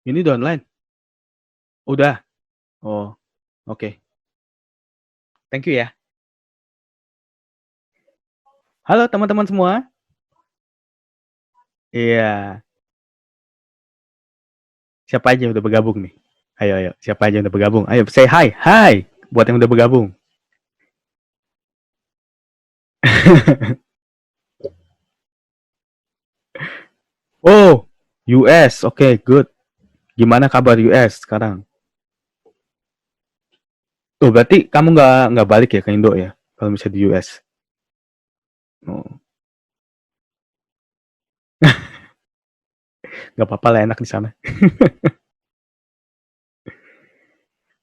Ini udah online? Udah? Oh, oke. Thank you ya. Halo teman-teman semua. Iya. Siapa aja yang udah bergabung nih? Ayo, ayo. Siapa aja yang udah bergabung? Ayo, say hi. Hi. Buat yang udah bergabung. Oh, US. Oke, good. Gimana kabar US sekarang? Oh, berarti kamu nggak balik ya ke Indo ya? Kalau misalnya di US. Oh, nggak apa-apa lah, enak di sana.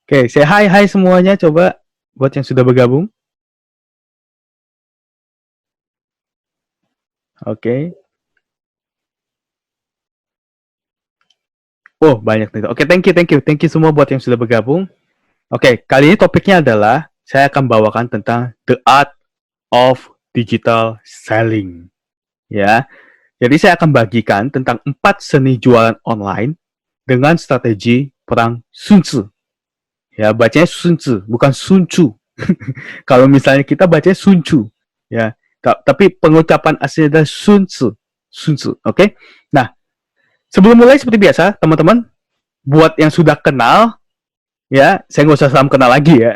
Oke, say hi, hi semuanya. Coba buat yang sudah bergabung. Oke. Oh, banyak nih. Oke, thank you, thank you. Thank you semua buat yang sudah bergabung. Oke, kali ini topiknya adalah saya akan bawakan tentang the art of digital selling. Ya, jadi saya akan bagikan tentang 4 seni jualan online dengan strategi perang Sun Tzu. Ya, bacanya Sun Tzu, bukan Sun Tzu. Kalau misalnya kita bacanya Sun Tzu, ya. Tapi pengucapan aslinya adalah Sun Tzu. Sun Tzu, oke? Nah, sebelum mulai seperti biasa, teman-teman, buat yang sudah kenal, ya, saya nggak usah salam kenal lagi ya.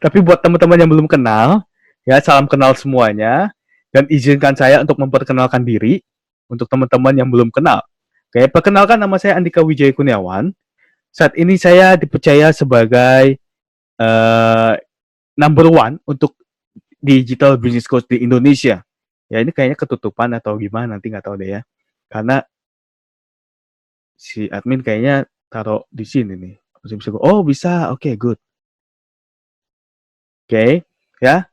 Tapi buat teman-teman yang belum kenal, ya, salam kenal semuanya. Dan izinkan saya untuk memperkenalkan diri untuk teman-teman yang belum kenal. Oke, perkenalkan, nama saya Andika Wijaya Kurniawan. Saat ini saya dipercaya sebagai uh, number one untuk digital business coach di Indonesia. Ya, ini kayaknya ketutupan atau gimana, nanti nggak tahu deh ya. Karena si admin kayaknya taruh di sini nih. Oh, bisa. Oke, good. Oke, ya.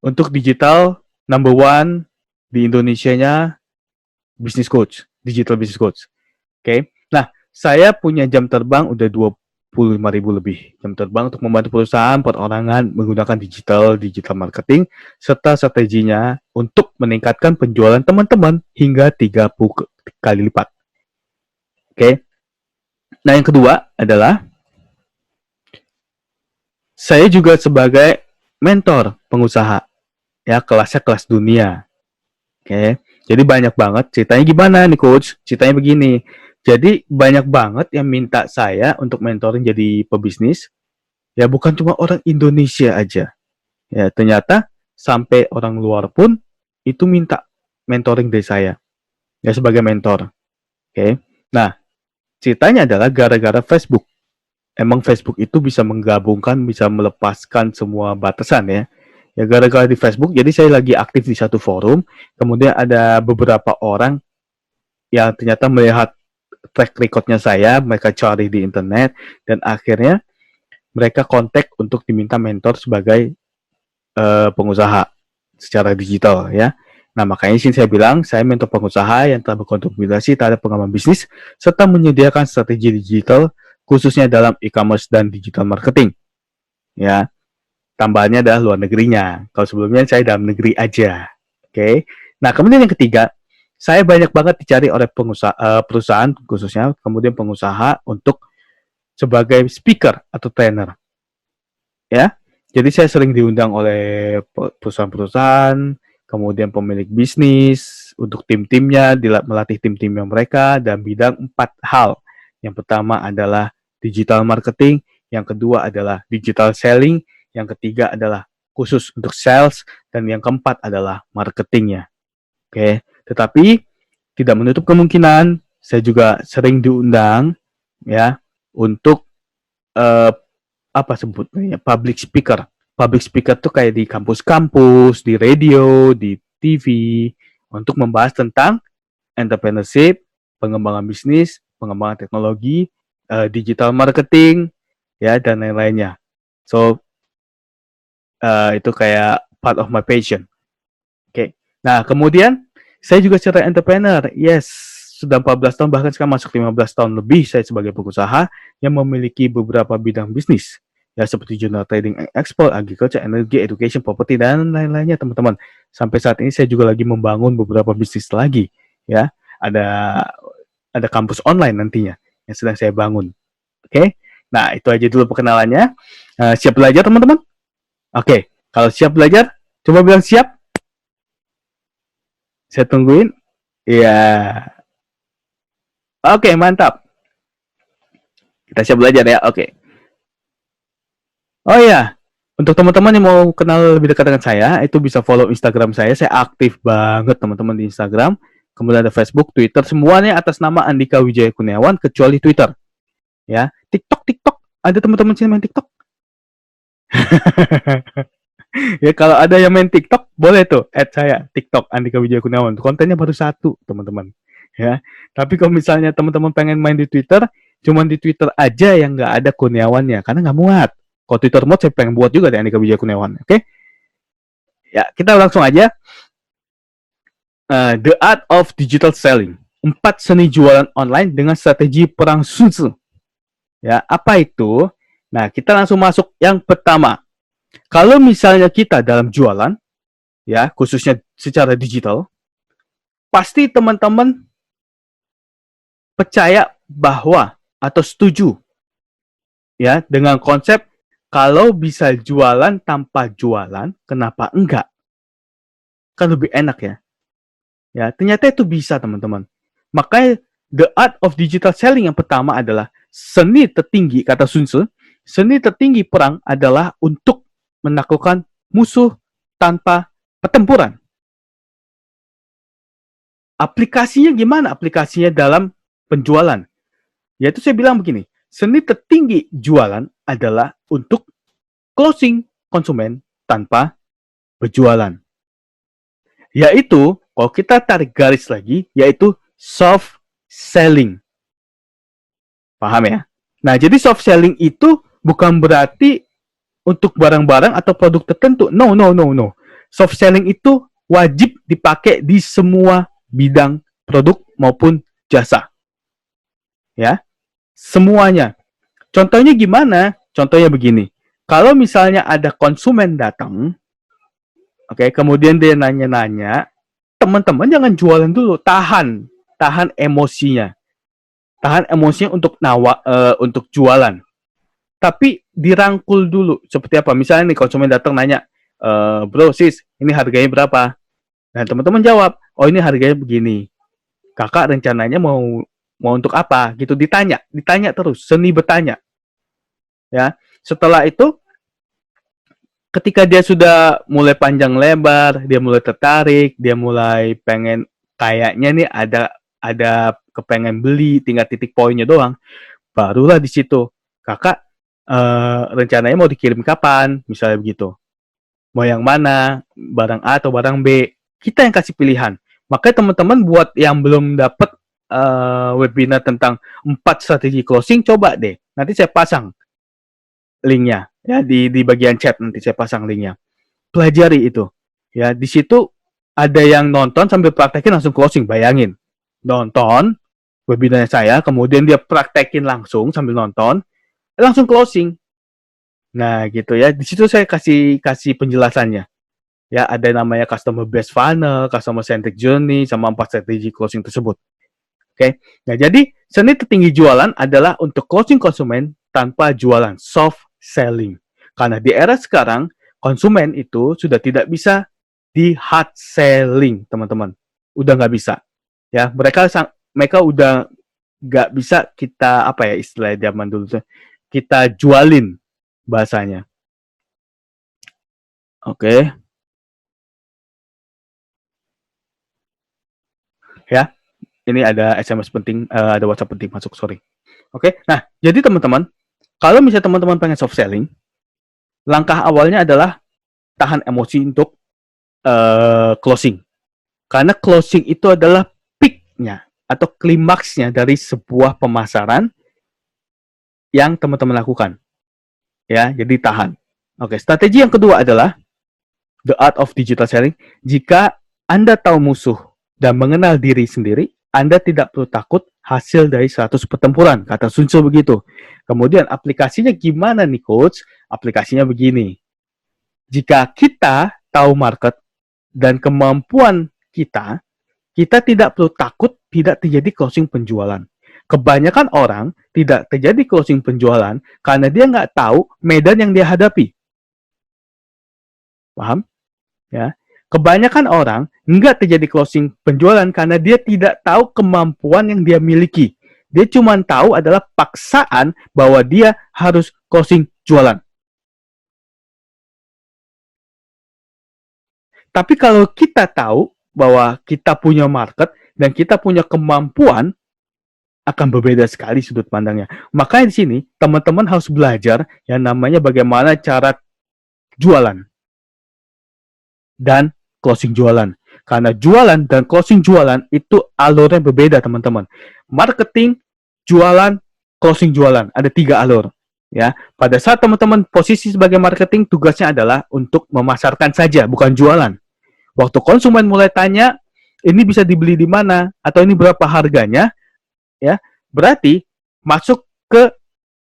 Untuk digital number one di Indonesianya business coach, digital business coach. Oke. Nah, saya punya jam terbang udah 25.000 lebih jam terbang untuk membantu perusahaan perorangan menggunakan digital marketing serta strateginya untuk meningkatkan penjualan teman-teman hingga 30 kali lipat. Oke. Nah, yang kedua adalah saya juga sebagai mentor pengusaha, ya, kelasnya kelas dunia. Oke. Jadi banyak banget ceritanya. Gimana nih coach? Ceritanya begini. Jadi banyak banget yang minta saya untuk mentoring jadi pebisnis. Ya bukan cuma orang Indonesia aja. Ya ternyata sampai orang luar pun itu minta mentoring dari saya. Ya sebagai mentor. Oke. Nah, ceritanya adalah gara-gara Facebook. Emang Facebook itu bisa menggabungkan, bisa melepaskan semua batasan ya. Ya gara-gara di Facebook, jadi saya lagi aktif di satu forum, kemudian ada beberapa orang yang ternyata melihat track recordnya saya, mereka cari di internet, dan akhirnya mereka kontak untuk diminta mentor sebagai pengusaha secara digital ya. Nah, makanya sih saya bilang, saya mentor pengusaha yang telah berkontribusi terhadap pengembangan bisnis, serta menyediakan strategi digital, khususnya dalam e-commerce dan digital marketing. Ya, tambahannya adalah luar negerinya. Kalau sebelumnya saya dalam negeri aja. Oke. Nah, kemudian yang ketiga, saya banyak banget dicari oleh perusahaan khususnya, kemudian pengusaha untuk sebagai speaker atau trainer. Ya. Jadi saya sering diundang oleh perusahaan-perusahaan, kemudian pemilik bisnis untuk tim-timnya, melatih tim-timnya mereka dalam bidang 4 hal. Yang pertama adalah digital marketing, yang kedua adalah digital selling, yang ketiga adalah khusus untuk sales, dan yang keempat adalah marketingnya. Oke, tetapi tidak menutup kemungkinan saya juga sering diundang ya untuk uh, apa sebutnya public speaker. Public speaker tuh kayak di kampus-kampus, di radio, di TV untuk membahas tentang entrepreneurship, pengembangan bisnis, pengembangan teknologi, digital marketing, ya dan lain-lainnya. So itu kayak part of my passion. Oke. Okay. Nah, kemudian saya juga secara entrepreneur. Yes, sudah 14 tahun bahkan sekarang masuk 15 tahun lebih saya sebagai pengusaha yang memiliki beberapa bidang bisnis. Ya seperti jurnal trading ekspor, agriculture, energi, education, property dan lain-lainnya teman-teman. Sampai saat ini saya juga lagi membangun beberapa bisnis lagi, ya. Ada kampus online nantinya yang sedang saya bangun. Oke, nah itu aja dulu perkenalannya. Siap belajar teman-teman? Oke, kalau siap belajar, coba bilang siap. Saya tungguin. Iya. Oke, mantap. Kita siap belajar ya. Oke. Oh iya, untuk teman-teman yang mau kenal lebih dekat dengan saya, itu bisa follow Instagram saya. Saya aktif banget teman-teman di Instagram. Kemudian ada Facebook, Twitter, semuanya atas nama Andika Wijaya Kurniawan kecuali Twitter. Ya, TikTok. Ada teman-teman sini main TikTok? Ya kalau ada yang main TikTok, boleh tuh add saya TikTok Andika Wijaya Kurniawan. Kontennya baru satu, teman-teman. Ya, tapi kalau misalnya teman-teman pengen main di Twitter, cuman di Twitter aja yang nggak ada Kurniawannya, karena nggak muat. Kalau Twitter mode saya pengen buat juga deh Andika Wijaya Kurniawan. Oke? Ya, kita langsung aja. The Art of Digital Selling. 4 seni jualan online dengan strategi perang Sun Tzu. Ya, apa itu? Nah, kita langsung masuk yang pertama. Kalau misalnya kita dalam jualan, ya, khususnya secara digital, pasti teman-teman percaya bahwa atau setuju ya dengan konsep kalau bisa jualan tanpa jualan, kenapa enggak? Kan lebih enak ya. Ya, ternyata itu bisa teman-teman. Makanya the art of digital selling yang pertama adalah seni tertinggi, kata Sun Tzu, seni tertinggi perang adalah untuk menaklukkan musuh tanpa pertempuran. Aplikasinya gimana? Aplikasinya dalam penjualan. Yaitu saya bilang begini, seni tertinggi jualan adalah untuk closing konsumen tanpa berjualan. Yaitu, kalau kita tarik garis lagi, yaitu soft selling. Paham ya? Nah, jadi soft selling itu bukan berarti untuk barang-barang atau produk tertentu. No. Soft selling itu wajib dipakai di semua bidang produk maupun jasa. Ya, semuanya. Contohnya gimana? Contohnya begini. Kalau misalnya ada konsumen datang, oke, kemudian dia nanya-nanya, teman-teman jangan jualan dulu, tahan emosinya. Tahan emosinya untuk jualan. Tapi dirangkul dulu. Seperti apa? Misalnya nih konsumen datang nanya, bro, sis, ini harganya berapa? Dan teman-teman jawab, oh ini harganya begini. Kakak rencananya mau untuk apa? Gitu ditanya terus, seni bertanya. Ya, setelah itu ketika dia sudah mulai panjang lebar, dia mulai tertarik, dia mulai pengen kayaknya nih ada kepengen beli, tinggal titik poinnya doang. Barulah di situ, kakak rencananya mau dikirim kapan, misalnya begitu. Mau yang mana, barang A atau barang B, kita yang kasih pilihan. Makanya teman-teman buat yang belum dapat webinar tentang 4 strategi closing, coba deh. Nanti saya pasang linknya ya di bagian chat, nanti saya pasang linknya. Pelajari itu. Ya, di situ ada yang nonton sambil praktekin langsung closing, bayangin. Nonton webinarnya saya, kemudian dia praktekin langsung sambil nonton, langsung closing. Nah, gitu ya. Di situ saya kasih penjelasannya. Ya, ada namanya customer based funnel, customer centric journey, sama 4 strategi closing tersebut. Oke. Nah, jadi seni tertinggi jualan adalah untuk closing konsumen tanpa jualan, soft selling. Karena di era sekarang, konsumen itu sudah tidak bisa di hard selling, teman-teman. Udah nggak bisa. Ya, mereka udah nggak bisa kita, apa ya istilah zaman dulu tuh, kita jualin bahasanya. Oke. Ya, ini ada SMS penting, ada WhatsApp penting masuk, sorry. Oke, nah, jadi teman-teman, kalau misalnya teman-teman pengen soft selling, langkah awalnya adalah tahan emosi untuk closing. Karena closing itu adalah peak-nya atau klimaksnya dari sebuah pemasaran yang teman-teman lakukan. Ya, jadi tahan. Oke, strategi yang kedua adalah the art of digital selling. Jika Anda tahu musuh dan mengenal diri sendiri, Anda tidak perlu takut hasil dari 100 pertempuran, kata Sun Tzu begitu. Kemudian aplikasinya gimana nih coach? Aplikasinya begini. Jika kita tahu market dan kemampuan kita tidak perlu takut tidak terjadi closing penjualan. Kebanyakan orang tidak terjadi closing penjualan karena dia nggak tahu medan yang dia hadapi. Paham? Ya. Kebanyakan orang nggak terjadi closing penjualan karena dia tidak tahu kemampuan yang dia miliki. Dia cuma tahu adalah paksaan bahwa dia harus closing jualan. Tapi kalau kita tahu bahwa kita punya market dan kita punya kemampuan, akan berbeda sekali sudut pandangnya. Makanya di sini teman-teman harus belajar yang namanya bagaimana cara jualan dan closing jualan. Karena jualan dan closing jualan itu alurnya berbeda, teman-teman. Marketing, jualan, closing jualan. Ada 3 alur. Ya, pada saat teman-teman posisi sebagai marketing, tugasnya adalah untuk memasarkan saja, bukan jualan. Waktu konsumen mulai tanya, ini bisa dibeli di mana atau ini berapa harganya, ya, berarti masuk ke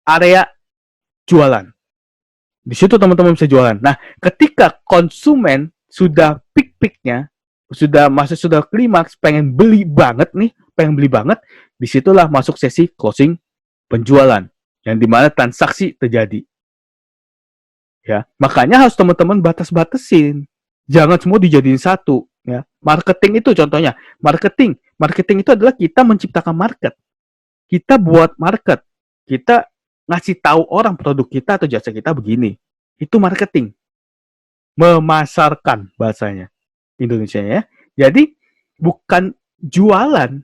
area jualan. Di situ teman-teman bisa jualan. Nah, ketika konsumen sudah peak-peaknya, sudah klimaks, pengen beli banget nih, disitulah masuk sesi closing penjualan, yang dimana transaksi terjadi. Ya, makanya harus teman-teman batas-batasin. Jangan semua dijadiin satu. Ya, marketing itu contohnya. Marketing itu adalah kita menciptakan market. Kita buat market. Kita ngasih tahu orang produk kita atau jasa kita begini. Itu marketing. Memasarkan bahasanya Indonesia ya. Jadi bukan jualan.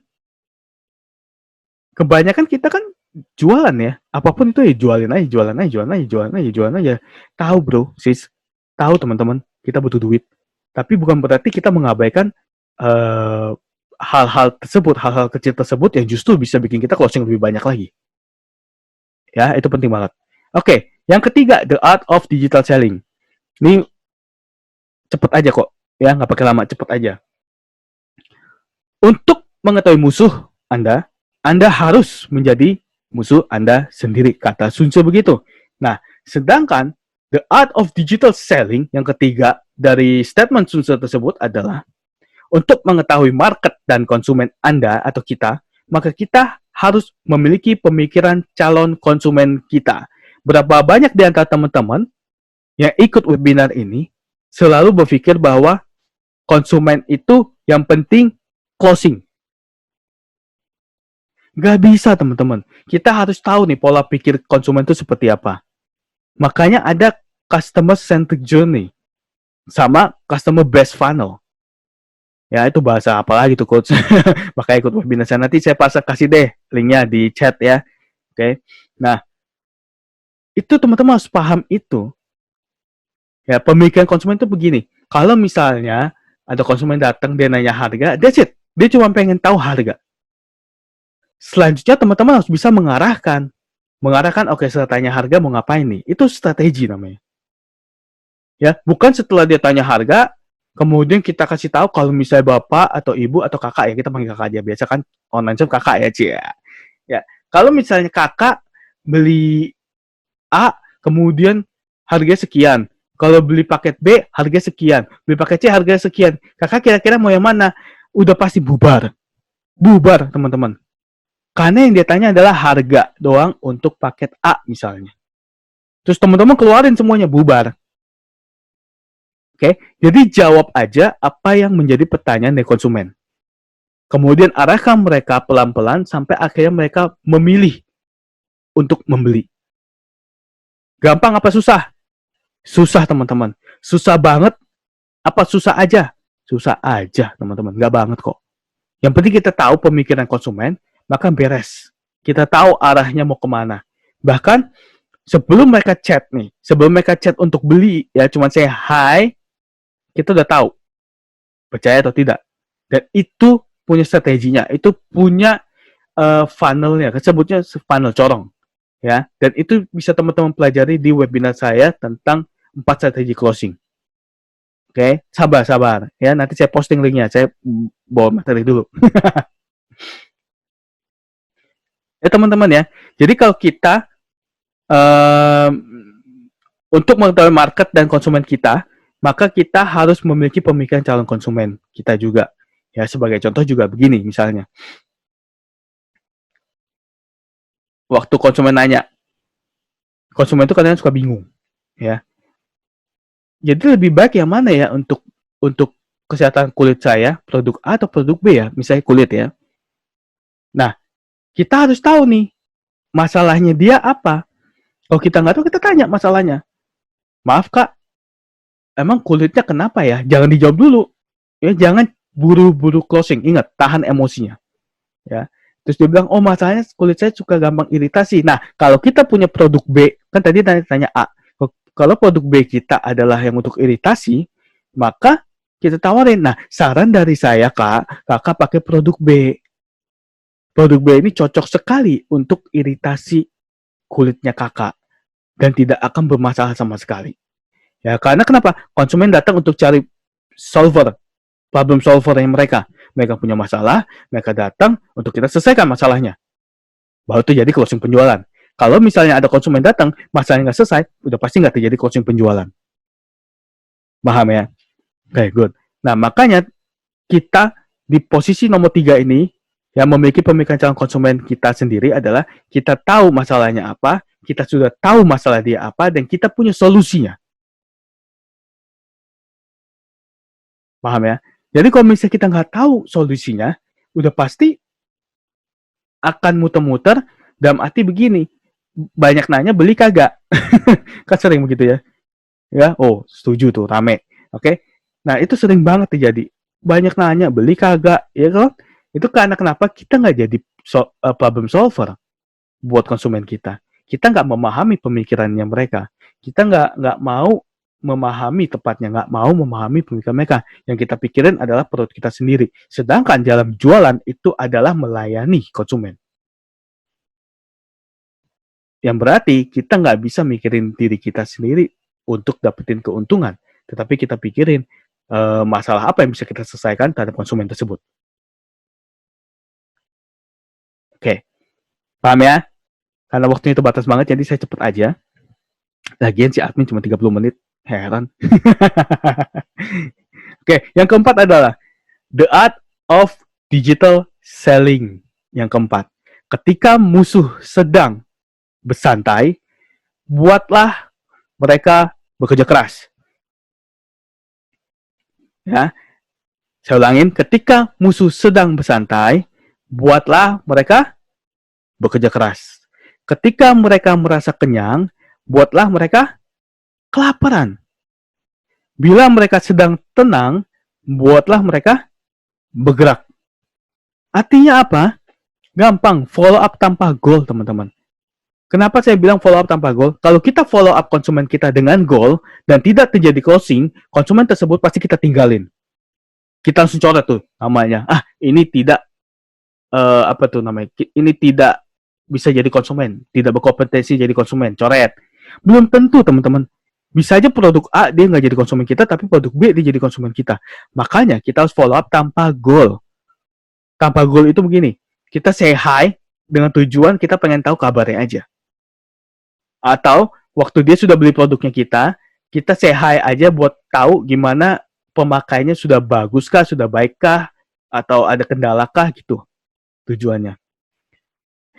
Kebanyakan kita kan jualan ya. Apapun itu ya jualin aja. Tahu bro, sis. Tahu teman-teman, kita butuh duit. Tapi bukan berarti kita mengabaikan hal-hal kecil tersebut yang justru bisa bikin kita closing lebih banyak lagi. Ya, itu penting banget. Oke, yang ketiga, the art of digital selling. Ini cepet aja kok, ya, nggak pakai lama, cepet aja. Untuk mengetahui musuh Anda harus menjadi musuh Anda sendiri, kata Sun Tzu begitu. Nah, sedangkan the art of digital selling, yang ketiga dari statement Sun Tzu tersebut adalah untuk mengetahui market dan konsumen Anda atau kita, maka kita harus memiliki pemikiran calon konsumen kita. Berapa banyak di antara teman-teman yang ikut webinar ini selalu berpikir bahwa konsumen itu yang penting closing. Gak bisa, teman-teman. Kita harus tahu nih pola pikir konsumen itu seperti apa. Makanya ada customer centric journey sama customer base funnel. Ya, itu bahasa apa lagi tuh, coach? Makanya ikut webinar saya. Nanti saya kasih deh linknya di chat ya. Oke. Nah, itu teman-teman harus paham itu. Ya, pemikiran konsumen itu begini. Kalau misalnya ada konsumen datang, dia nanya harga, that's it. Dia cuma pengen tahu harga. Selanjutnya teman-teman harus bisa mengarahkan. Oke, setelah tanya harga mau ngapain nih? Itu strategi namanya. Ya, bukan setelah dia tanya harga, kemudian kita kasih tahu kalau misalnya bapak atau ibu atau kakak, ya kita panggil kakak aja, biasa kan online shop kakak ya, Cia. Ya, kalau misalnya kakak beli A, kemudian harganya sekian. Kalau beli paket B, harga sekian. Beli paket C, harga sekian. Kakak kira-kira mau yang mana? Udah pasti bubar. Bubar, teman-teman. Karena yang dia tanya adalah harga doang untuk paket A misalnya. Terus teman-teman keluarin semuanya, bubar. Oke, jadi jawab aja apa yang menjadi pertanyaan dari konsumen. Kemudian arahkan mereka pelan-pelan sampai akhirnya mereka memilih untuk membeli. Gampang apa susah? Susah, teman-teman. Susah banget apa susah aja? Susah aja, teman-teman. Nggak banget kok. Yang penting kita tahu pemikiran konsumen, maka beres. Kita tahu arahnya mau kemana. Bahkan sebelum mereka chat untuk beli, ya cuma saya hi, kita udah tahu percaya atau tidak. Dan itu punya strateginya, itu punya funnelnya, sebutnya funnel corong, ya. Dan itu bisa teman-teman pelajari di webinar saya tentang 4 strategi closing. Oke, sabar, ya. Nanti saya posting linknya, saya bawa materi dulu. Ya teman-teman ya. Jadi kalau kita untuk mengetahui market dan konsumen kita, maka kita harus memiliki pemikiran calon konsumen kita juga. Ya, sebagai contoh juga begini misalnya. waktu konsumen nanya, konsumen itu kadang suka bingung, ya. Jadi lebih baik yang mana ya untuk kesehatan kulit saya, produk A atau produk B ya, misalnya kulit ya. Nah, kita harus tahu nih, masalahnya dia apa. Kalau kita nggak tahu, kita tanya masalahnya. Maaf kak, emang kulitnya kenapa ya? Jangan dijawab dulu. Ya, jangan buru-buru closing. Ingat, tahan emosinya. Ya. Terus dia bilang, oh masalahnya kulit saya suka gampang iritasi. Nah, kalau kita punya produk B, kan tadi tanya A. Kalau produk B kita adalah yang untuk iritasi, maka kita tawarin. Nah, saran dari saya kak, kakak pakai produk B. Produk B ini cocok sekali untuk iritasi kulitnya kakak dan tidak akan bermasalah sama sekali. Ya, karena kenapa? Konsumen datang untuk cari solver, problem solver yang mereka. Mereka punya masalah, mereka datang untuk kita selesaikan masalahnya. Baru terjadi closing penjualan. Kalau misalnya ada konsumen datang, masalahnya nggak selesai, udah pasti nggak terjadi closing penjualan. Paham ya? Oke, good. Nah, makanya kita di posisi nomor 3 ini, yang memiliki pemikiran calon konsumen kita sendiri adalah kita tahu masalahnya apa, kita sudah tahu masalah dia apa, dan kita punya solusinya. Paham ya? Jadi kalau misalnya kita nggak tahu solusinya, udah pasti akan muter-muter dalam arti begini, banyak nanya beli kagak. Kan sering begitu ya. Ya, oh setuju tuh, rame. Oke. Nah itu sering banget terjadi. Banyak nanya beli kagak, ya kan? Itu karena kenapa kita nggak jadi problem solver buat konsumen kita. Kita nggak memahami pemikirannya mereka. Kita nggak mau memahami tepatnya, nggak mau memahami pemikiran mereka. Yang kita pikirin adalah perut kita sendiri. Sedangkan dalam jualan itu adalah melayani konsumen. Yang berarti kita nggak bisa mikirin diri kita sendiri untuk dapetin keuntungan. Tetapi kita pikirin masalah apa yang bisa kita selesaikan terhadap konsumen tersebut. Oke, paham ya? Karena waktunya terbatas banget, jadi saya cepet aja. Lagian si admin cuma 30 menit. Heran. Oke, yang keempat adalah the art of digital selling. Yang keempat, ketika musuh sedang bersantai, buatlah mereka bekerja keras. Ya, saya ulangin, ketika musuh sedang bersantai, buatlah mereka bekerja keras. Ketika mereka merasa kenyang, buatlah mereka kelaparan. Bila mereka sedang tenang, buatlah mereka bergerak. Artinya apa? Gampang, follow up tanpa goal, teman-teman. Kenapa saya bilang follow up tanpa goal? Kalau kita follow up konsumen kita dengan goal dan tidak terjadi closing, konsumen tersebut pasti kita tinggalin. Kita langsung coret tuh namanya. Ini tidak apa tuh namanya? Ini tidak bisa jadi konsumen, tidak berkompetensi jadi konsumen, coret. Belum tentu, teman-teman. Bisa aja produk A dia nggak jadi konsumen kita, tapi produk B dia jadi konsumen kita. Makanya kita harus follow up tanpa goal. Tanpa goal itu begini, kita say hi dengan tujuan kita pengen tahu kabarnya aja. Atau waktu dia sudah beli produknya kita say hi aja buat tahu gimana pemakainya, sudah bagus kah, sudah baik kah, atau ada kendala kah gitu tujuannya.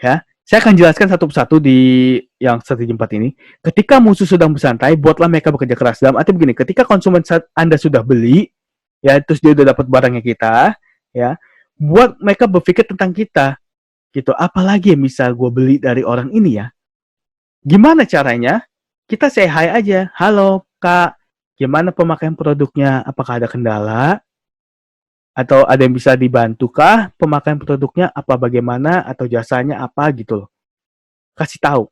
Ya, saya akan jelaskan satu persatu di yang strategi 4 ini. Ketika musuh sedang bersantai, buatlah mereka bekerja keras. Dalam arti begini, ketika konsumen Anda sudah beli, ya terus dia udah dapat barangnya kita, ya, buat mereka berpikir tentang kita, gitu. Apalagi yang bisa gue beli dari orang ini ya? Gimana caranya? Kita say hi aja. Halo kak, gimana pemakaian produknya? Apakah ada kendala? Atau ada yang bisa dibantukah pemakaian produknya, apa bagaimana, atau jasanya apa gitu loh. Kasih tahu.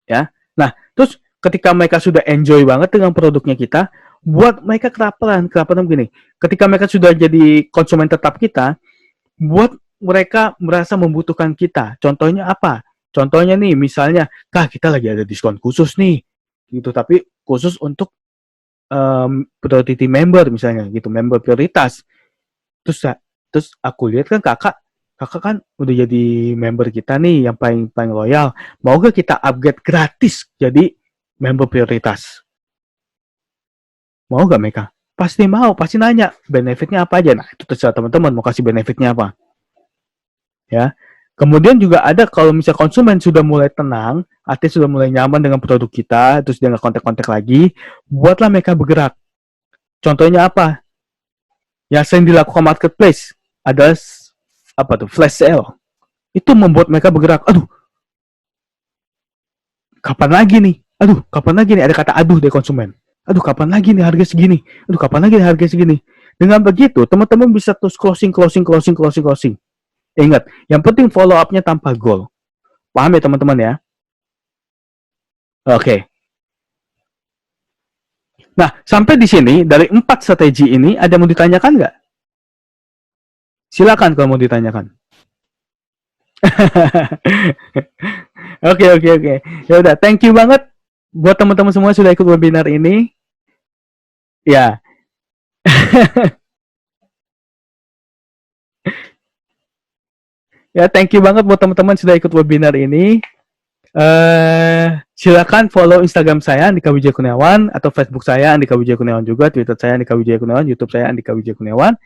Ya. Nah, terus ketika mereka sudah enjoy banget dengan produknya kita, buat mereka kelaparan begini. Ketika mereka sudah jadi konsumen tetap kita, buat mereka merasa membutuhkan kita. Contohnya apa? Contohnya nih, misalnya, kak kita lagi ada diskon khusus nih, gitu. Tapi khusus untuk priority member misalnya gitu, member prioritas. Terus aku lihat kan kakak kan udah jadi member kita nih yang paling loyal. Mau gak kita upgrade gratis jadi member prioritas? Mau gak mereka? Pasti mau, pasti nanya benefitnya apa aja. Nah itu terserah teman-teman mau kasih benefitnya apa. Ya, Kemudian juga ada kalau misalnya konsumen sudah mulai tenang, artinya sudah mulai nyaman dengan produk kita, terus dia nggak kontak-kontak lagi, buatlah mereka bergerak. Contohnya apa? Yang sering dilakukan marketplace adalah apa tuh? Flash sale. Itu membuat mereka bergerak. Aduh, kapan lagi nih? Aduh, kapan lagi nih? Ada kata aduh dari konsumen. Aduh, kapan lagi nih harga segini? Aduh, kapan lagi nih harga segini? Dengan begitu, teman-teman bisa terus closing. Ingat, yang penting follow up-nya tanpa goal. Paham ya teman-teman ya? Oke. Nah, sampai di sini, dari 4 strategi ini, ada yang mau ditanyakan nggak? Silakan kalau mau ditanyakan. Oke. Ya udah, thank you banget buat teman-teman semua sudah ikut webinar ini. Ya. Ya, thank you banget buat teman-teman sudah ikut webinar ini. Silakan follow Instagram saya Andika Wijaya Kurniawan, atau Facebook saya Andika Wijaya Kurniawan juga, Twitter saya Andika Wijaya Kurniawan, YouTube saya Andika Wijaya Kurniawan,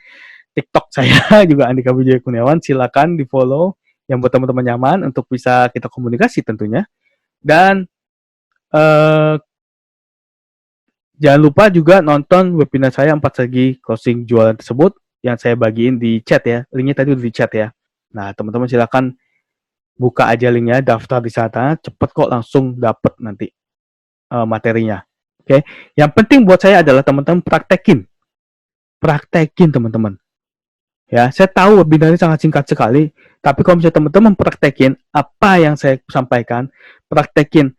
TikTok saya juga Andika Wijaya Kurniawan. Silakan di follow yang buat teman-teman nyaman untuk bisa kita komunikasi tentunya. Dan jangan lupa juga nonton webinar saya 4 strategi closing jualan tersebut yang saya bagiin di chat ya. Linknya tadi udah di chat ya. Nah, teman-teman silakan buka aja linknya, daftar di sana, cepet kok langsung dapet nanti materinya. Oke, yang penting buat saya adalah teman-teman praktekin teman-teman. Ya, saya tahu webinarnya sangat singkat sekali, tapi kalau misalnya teman-teman praktekin apa yang saya sampaikan, praktekin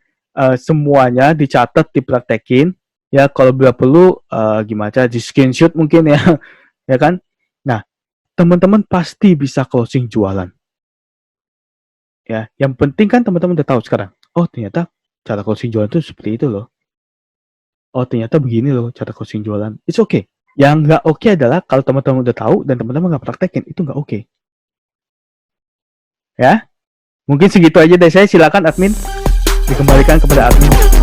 semuanya, dicatat, dipraktekin. Ya, kalau bila perlu gimana di screenshot mungkin ya, ya kan? Nah, teman-teman pasti bisa closing jualan. Ya, yang penting kan teman-teman udah tahu sekarang. Oh, ternyata cara closing jualan itu seperti itu loh. Oh, ternyata begini loh cara closing jualan. It's okay. Yang nggak oke adalah kalau teman-teman udah tahu dan teman-teman nggak praktekin, itu nggak oke. Ya, mungkin segitu aja dari saya. Silakan admin, dikembalikan kepada admin.